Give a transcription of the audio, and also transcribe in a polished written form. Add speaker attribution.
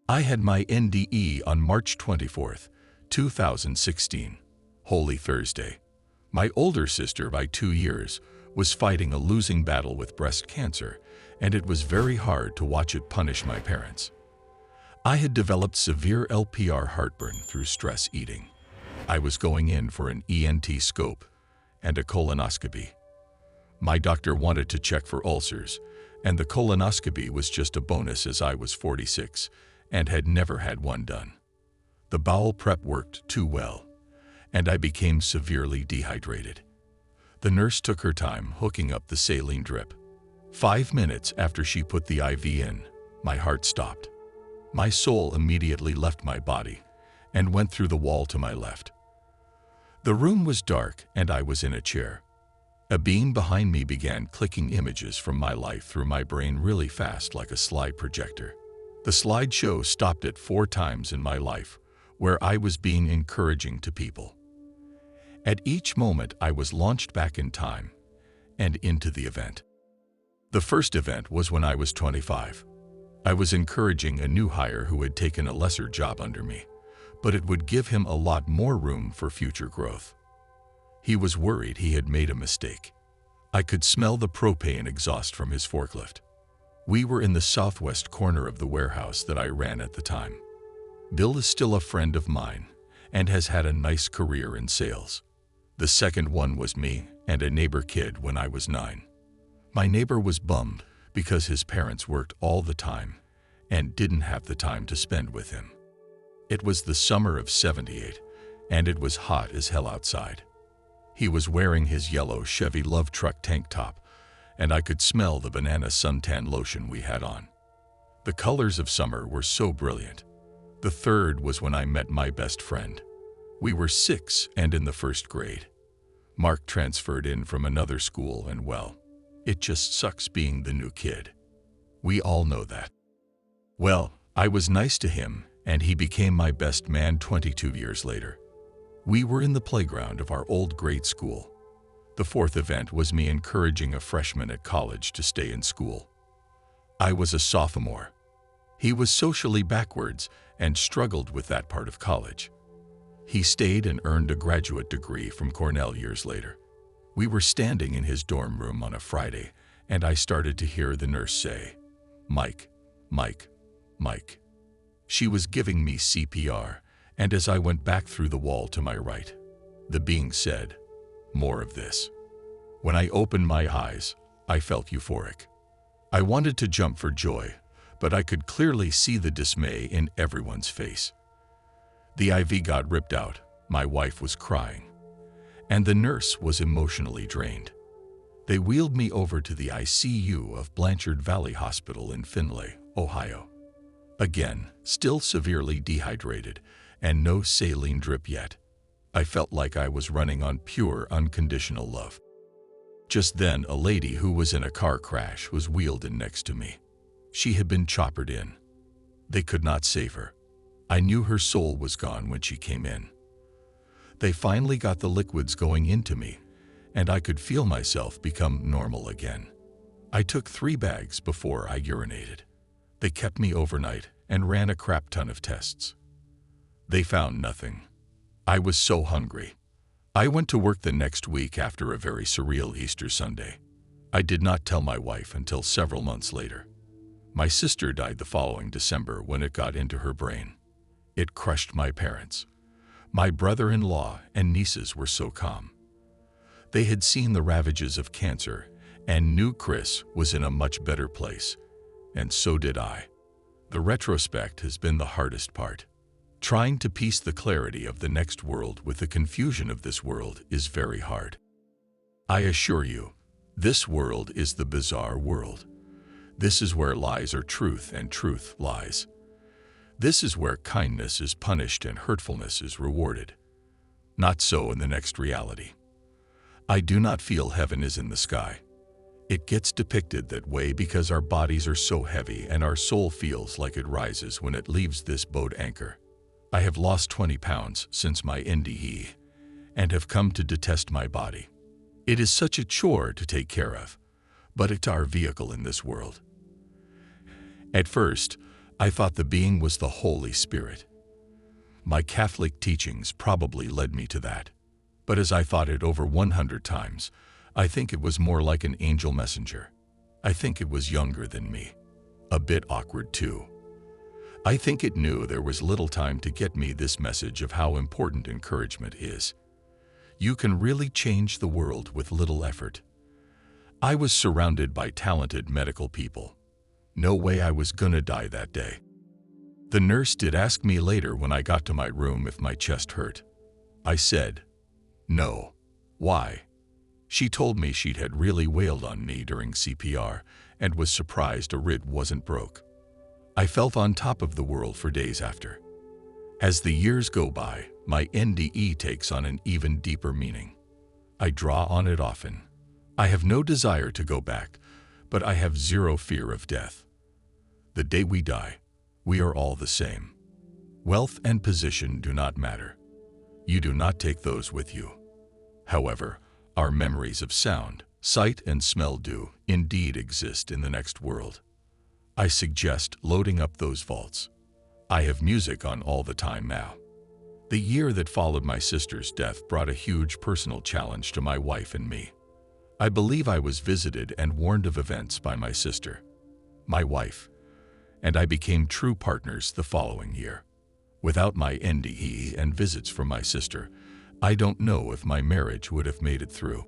Speaker 1: I had my NDE on March 24th, 2016, Holy Thursday. My older sister by 2 years was fighting a losing battle with breast cancer, and it was very hard to watch it punish my parents. I had developed severe LPR heartburn through stress eating. I was going in for an ENT scope and a colonoscopy. My doctor wanted to check for ulcers, and the colonoscopy was just a bonus as I was 46 and had never had one done. The bowel prep worked too well, and I became severely dehydrated. The nurse took her time hooking up the saline drip. 5 minutes after she put the IV in, my heart stopped. My soul immediately left my body and went through the wall to my left. The room was dark and I was in a chair. A beam behind me began clicking images from my life through my brain really fast like a slide projector. The slideshow stopped at 4 times in my life where I was being encouraging to people. At each moment I was launched back in time and into the event. The first event was when I was 25. I was encouraging a new hire who had taken a lesser job under me, but it would give him a lot more room for future growth. He was worried he had made a mistake. I could smell the propane exhaust from his forklift. We were in the southwest corner of the warehouse that I ran at the time. Bill is still a friend of mine and has had a nice career in sales. The second one was me and a neighbor kid when I was 9. My neighbor was bummed because his parents worked all the time and didn't have the time to spend with him. It was the summer of '78, and it was hot as hell outside. He was wearing his yellow Chevy Love Truck tank top, and I could smell the banana suntan lotion we had on. The colors of summer were so brilliant. The third was when I met my best friend. We were 6 and in the first grade. Mark transferred in from another school and well, it just sucks being the new kid. We all know that. Well, I was nice to him and he became my best man 22 years later. We were in the playground of our old grade school. The fourth event was me encouraging a freshman at college to stay in school. I was a sophomore. He was socially backwards and struggled with that part of college. He stayed and earned a graduate degree from Cornell years later. We were standing in his dorm room on a Friday, and I started to hear the nurse say, "Mike, Mike, Mike." She was giving me CPR, and as I went back through the wall to my right, the being said, "More of this." When I opened my eyes, I felt euphoric. I wanted to jump for joy, but I could clearly see the dismay in everyone's face. The IV got ripped out, my wife was crying, and the nurse was emotionally drained. They wheeled me over to the ICU of Blanchard Valley Hospital in Findlay, Ohio. Again, still severely dehydrated and no saline drip yet. I felt like I was running on pure, unconditional love. Just then, a lady who was in a car crash was wheeled in next to me. She had been choppered in. They could not save her. I knew her soul was gone when she came in. They finally got the liquids going into me, and I could feel myself become normal again. I took 3 bags before I urinated. They kept me overnight and ran a crap ton of tests. They found nothing. I was so hungry. I went to work the next week after a very surreal Easter Sunday. I did not tell my wife until several months later. My sister died the following December when it got into her brain. It crushed my parents. My brother-in-law and nieces were so calm. They had seen the ravages of cancer and knew Chris was in a much better place, and so did I. The retrospect has been the hardest part. Trying to piece the clarity of the next world with the confusion of this world is very hard. I assure you, this world is the bizarre world. This is where lies are truth and truth lies. This is where kindness is punished and hurtfulness is rewarded. Not so in the next reality. I do not feel heaven is in the sky. It gets depicted that way because our bodies are so heavy and our soul feels like it rises when it leaves this boat anchor. I have lost 20 pounds since my NDE and have come to detest my body. It is such a chore to take care of, but it's our vehicle in this world. At first, I thought the being was the Holy Spirit. My Catholic teachings probably led me to that. But as I thought it over 100 times, I think it was more like an angel messenger. I think it was younger than me. A bit awkward too. I think it knew there was little time to get me this message of how important encouragement is. You can really change the world with little effort. I was surrounded by talented medical people. No way I was gonna die that day. The nurse did ask me later when I got to my room if my chest hurt. I said, no. Why? She told me she'd had really wailed on me during CPR and was surprised a rib wasn't broke. I felt on top of the world for days after. As the years go by, my NDE takes on an even deeper meaning. I draw on it often. I have no desire to go back, but I have zero fear of death. The day we die, we are all the same. Wealth and position do not matter. You do not take those with you. However, our memories of sound, sight, and smell do indeed exist in the next world. I suggest loading up those vaults. I have music on all the time now. The year that followed my sister's death brought a huge personal challenge to my wife and me. I believe I was visited and warned of events by my sister, my wife, and I became true partners the following year. Without my NDE and visits from my sister, I don't know if my marriage would have made it through.